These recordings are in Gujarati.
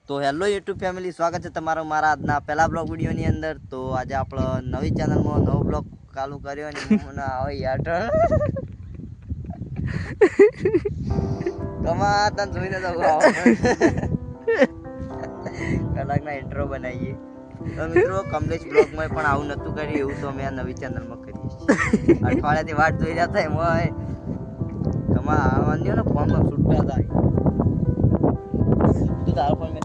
તો હેલો યુટ્યુબ ફેમિલી, સ્વાગત છે તમારું મારા આજના પહેલા બ્લોગ વિડીયોની અંદર. તો આજે આપણો નવી ચેનલમાં નવો બ્લોગ ચાલુ કર્યો અને હું ના આવે યાર કમા તને જોઈને તો કલાકના ઇન્ટ્રો બનાવીએ. તો મિત્રો કમલેશ બ્લોગમાં પણ આવું નહોતું કર્યું, એવું તો અમે આ નવી ચેનલમાં કરીએ છીએ. અઠવાડિયાથી વાટ જોઈ રહ્યા હતા એમાં કમા આવવાની ને ફોનમાં છૂટતા હતા. તારો ફોન મેં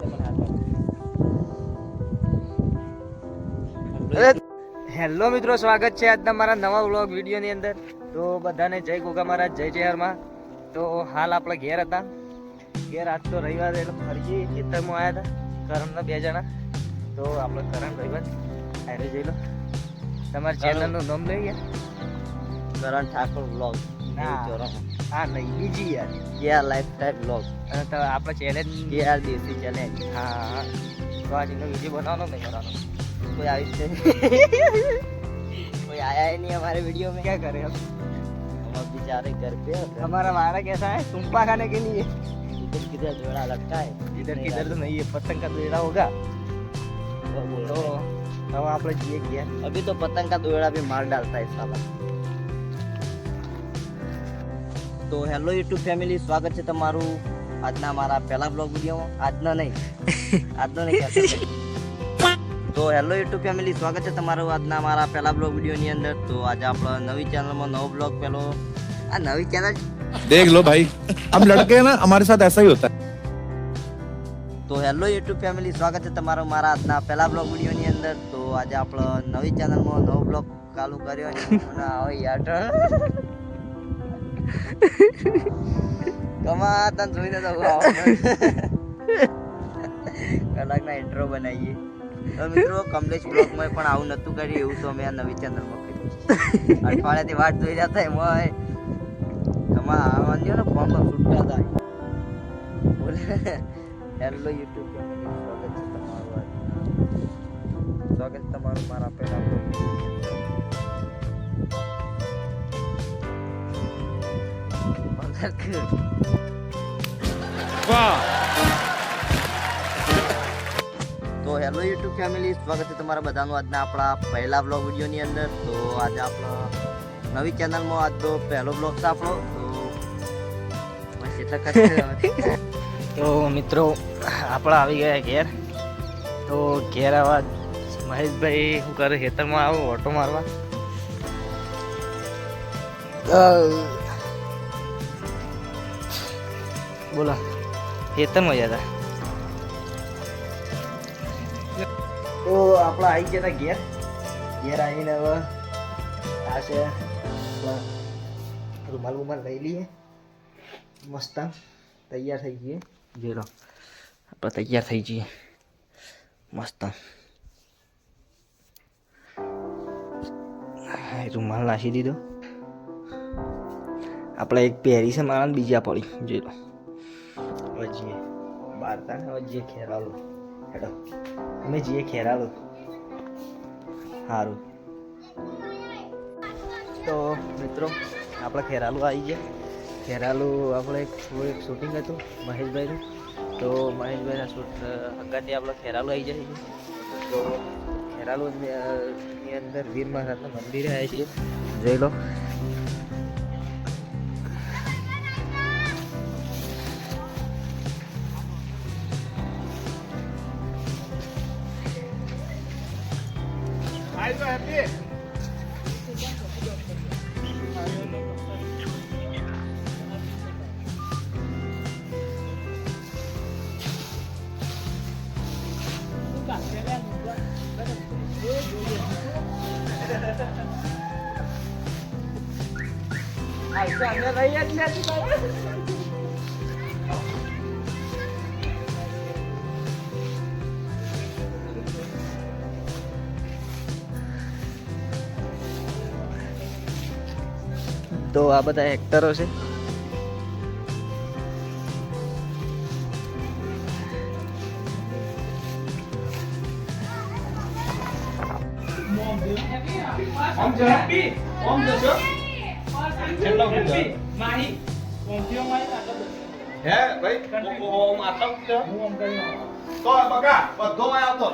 હેલો મિત્રો, સ્વાગત છે આજના મારા નવા વ્લોગ વિડીયોની અંદર. તો બધાને જય ગોગા મહારાજ, જય જયરમાં. તો હાલ આપણે ઘેર હતા. ઘેર આજ તો રવિવાર એટલે ફરી ખેતરમાં આવ્યા હતા કરણના 2 જણા. તો આપણે કરણ રવિવાર હારે જઈ લો. તમારી ચેનલનું નામ લઈ ગયા કરણ ઠાકોર વ્લોગ. હા નહીં, બીજી યાર લાઈફસ્ટાઈલ વ્લોગ. અને તો આપણે ચેલેન્જ યાર દેશી ચેલેન્જ. હા તો આજનો વિડીયો બનાવવાનો નહીં બનાવવાનો. कोई आई थे कोई आया ही नहीं हमारे वीडियो में. क्या करें हम बेचारे घर पे. हमारा वारा कैसा है, तुम्पा खाने के लिए. इधर किधर जोड़ा लगता है, इधर किधर तो नहीं है, पतंग का दोड़ा होगा. तो अब आप लोग ये किया, अभी तो पतंग का दोड़ा भी मार डालता है साला. तो हेलो यूट्यूब फैमिली, स्वागत છે તમારું આજના મારા પહેલા બ્લોગ વિડીયોમાં. આજનો નહીં કહેતો. તો હેલો યુટ્યુબ ફેમિલી, સ્વાગત છે તમારું આજના મારા પહેલા બ્લોગ વિડીયોની અંદર. તો આજે આપણો નવી ચેનલમાં નવો બ્લોગ પેલો આ નવી ચેનલ देख लो भाई, हम लड़के हैं ना, हमारे साथ ऐसा ही होता है. તો હેલો યુટ્યુબ ફેમિલી, સ્વાગત છે તમારું મારા આજના પહેલા બ્લોગ વિડીયોની અંદર. તો આજે આપણો નવી ચેનલમાં નવો બ્લોગ ચાલુ કર્યો અને હું આવે યાર કમા તને જોઈને તો કલાકના ઇન્ટ્રો બનાવીએ. તો મિત્રો કમલેશ બ્લોગમાં પણ આવું નહોતું કર્યું, એવું તો અમે આ નવી ચેનલમાં કરીએ છીએ. અઠવાડિયાથી વાટ જોઈ રહ્યા હતા એમાં કમા આવવાની ને ફોનમાં છૂટતા હતા. હેલો યુટ્યુબ ફેમિલી, સ્વાગત છે તમારું મારા પહેલા બ્લોગ. તો હેલો યુટ્યુબ ફેમિલી, સ્વાગત છે તમારા બધાનું આજના આપણા પહેલા બ્લોગ વિડીયોની અંદર. તો આજે આપણો નવી ચેનલમાં આજનો પહેલો બ્લોગ છે આપણો. તો બસ એટલા તો મિત્રો આપણે આવી ગયા ઘેર. તો ઘેર આવા મહેશભાઈ શું કરે, ખેતરમાં આવો ઓટો મારવા. બોલો, ખેતરમાં ગયા હતા. તો આપણે આવી ગયા હતા ઘેર આવીને હવે આ છે રૂમાલ લઈ લઈએ. મસ્ત તૈયાર થઈ જઈએ. જોઈ લો, આપણે તૈયાર થઈ જઈએ મસ્ત. રૂમાલ નાખી દીધો. આપણે એક પહેરી છે મારા, બીજા પડી. જોઈ લો, હવે જઈએ બહાર તા. હવે જઈએ ખેરાલો. હેડો અમે જઈએ ખેરાલો. સારું. તો મિત્રો આપણે ખેરાલુ આવી ગયા. ખેરાલુ આપણે એક શૂટિંગ હતું મહેશભાઈનું. તો મહેશભાઈના શૂટ હંગાથી આપણે ખેરાલુ આવી જાય છે. તો ખેરાલુની અંદર વીર મહારાજના મંદિરે આવ્યા છીએ. જોઈ લો. તો આ બધા એક્ટરો છે. है भाई, वो माता તો બગા બધો માં આવતો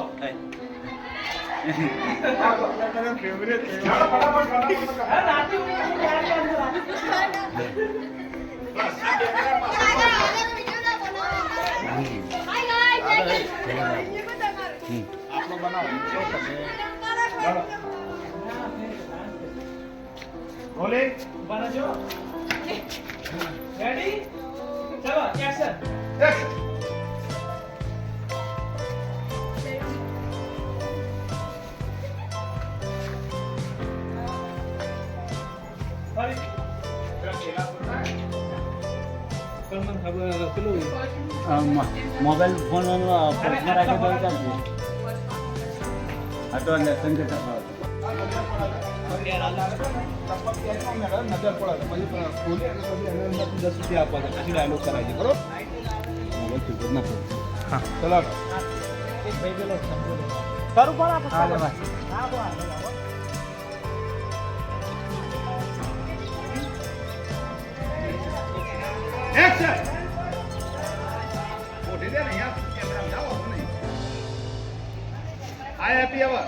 આપણો બનાવો રોલિંગ બનાજો રેડી ચલો એક્શન મોબાઈલ ફોન પર્સમાં રાખી દો ચાલશે આ તો લેસન કે નજર પડે પછી ખોલી અને પછી એને અંદરથી 10 રૂપિયા આપવા પછી ડાયલોગ કરાવી દે બરોબર મોબાઈલ ફિલ્ટર ના કરો હા ચલો એક ભાઈ પેલો કરું પણ આપણે હા લે ભાઈ હા બો એક્શન ઓઢી દે ને યાર કેમેરા જાવ નહીં હાય હેપી અવર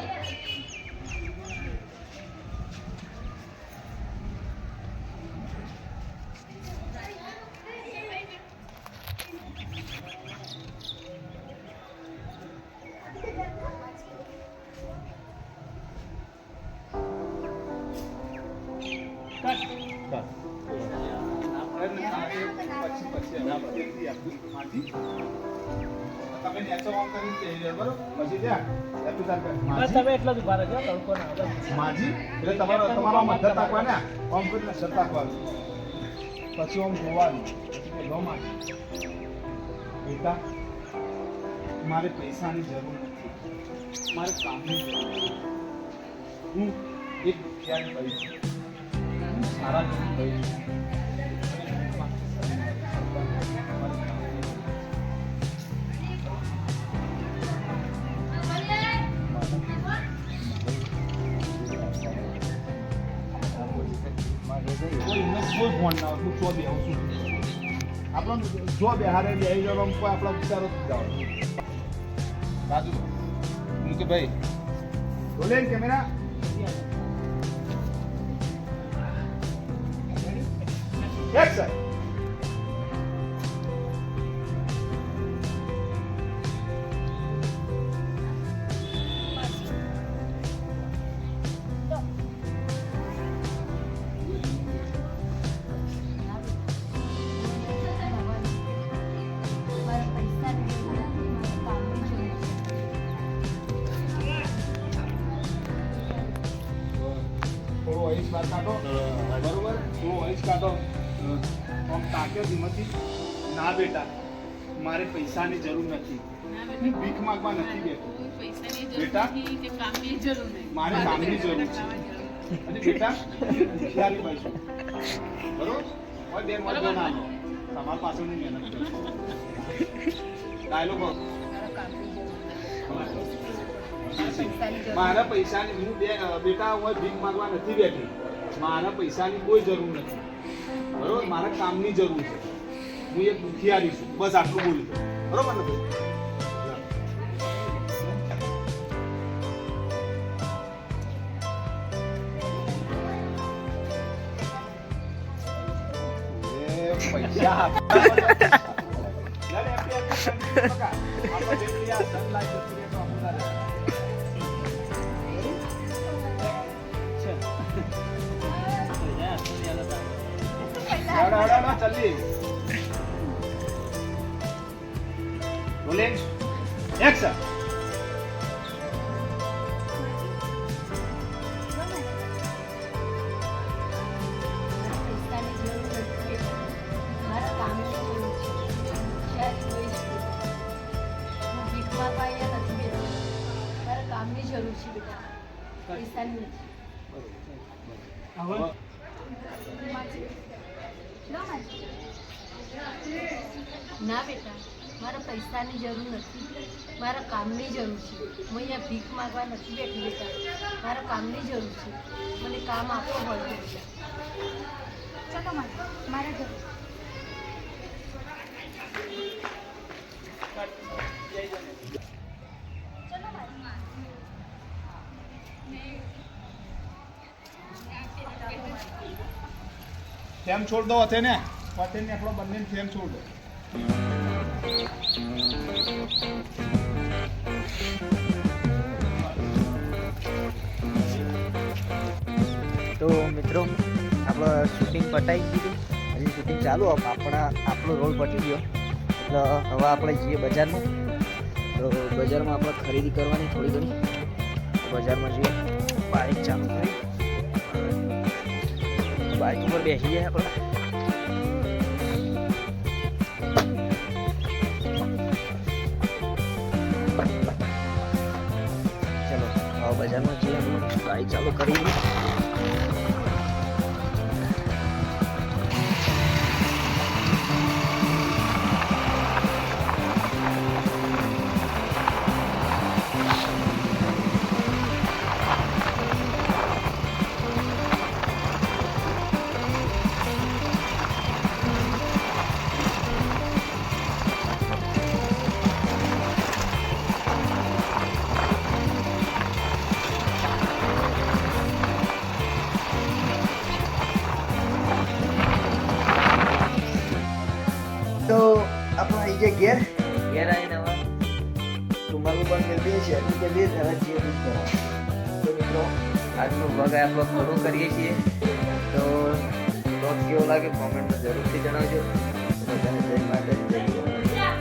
તમે નેચો ઓન કરી દે બરોબર પછી ત્યાં એપિસોડ કર બસ તમે એટલો જ ઉભા રહેજો તડકો ના આવે માજી એટલે તમારો મધ્ય તાકવા ને ઓમ કરીને સર તાકવાનું પછી ઓમ જોવાનું પછી બોલો માજી બેટા મારે પૈસાની જરૂર નથી મારે કામની જરૂર છે હું એક દુખિયાની ભાઈ છું હું સારા જેવી ભાઈ છું આપણો જો બિહારે લઈ જવા કોઈ આપણા વિચારો જાઓ રાજુ કે ભાઈ બોલે કેમેરા એક્શન થોડો આઈસ બાર કાઢો બરોબર થોડો આઈસ કાઢો આમ તાક્યો ધીમેથી ના બેટા મારે પૈસાની જરૂર નથી હું ભીખ માંગવા નથી બેઠો બેટા મારે કામની જરૂર છે અને બેટા હોશિયારી ભાઈ છું બરોબર ઓય બેન મત ના તમારા પાછળની મહેનત કરો ડાયલોગ મારા પૈસાની હું બેટા હું ભીખ માંગવા નથી બેઠી મારા પૈસાની કોઈ જરૂર નથી બરોબર મારા કામની જરૂર છે હું એક દુખિયારી છું બસ આટલું બોલું બરોબર ને જલ્દી રોલિંગ એક્શન કામની જરૂર છે બેટા પૈસાની નથી ના બેટા મારા પૈસાની જરૂર નથી મારા કામની જરૂર છે હું અહીંયા ભીખ માંગવા નથી બેઠી બેટા મારા કામની જરૂર છે મને કામ આપો હોય બેટા ચલો મારા જરૂર ફેમ છોડ દો હથે ને આપણો બંને ફેમ છોડ દો. તો મિત્રો આપણે શૂટિંગ પટાવી દીધું, હજી શૂટિંગ ચાલુ. આપણો રોલ પટી ગયો એટલે હવે આપણે જઈએ બજારમાં. તો બજારમાં આપણે ખરીદી કરવાની થોડી ઘણી. બજારમાં જઈએ, બાઇક ચાલુ કરી, બાઇક ઉપર બેસી જાય આપણે. ચલો હવે બજારમાં જઈએ, આપણે બાઇક ચાલુ કરી. તો આપણે આવી જાય ઘેર આવીને હવે રૂમાલું પણ મેળવીએ છીએ એટલે કે બે હવે જે બુક કરવા. તો મિત્રો આજનો ભાગ આપણો પૂરો કરીએ છીએ. તો બ્લોગ કેવો લાગે કોમેન્ટમાં જરૂરથી જણાવજો. બધાને જય માતાજી, જય ગોવા.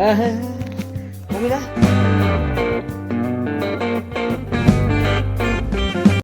હા મમ્મીના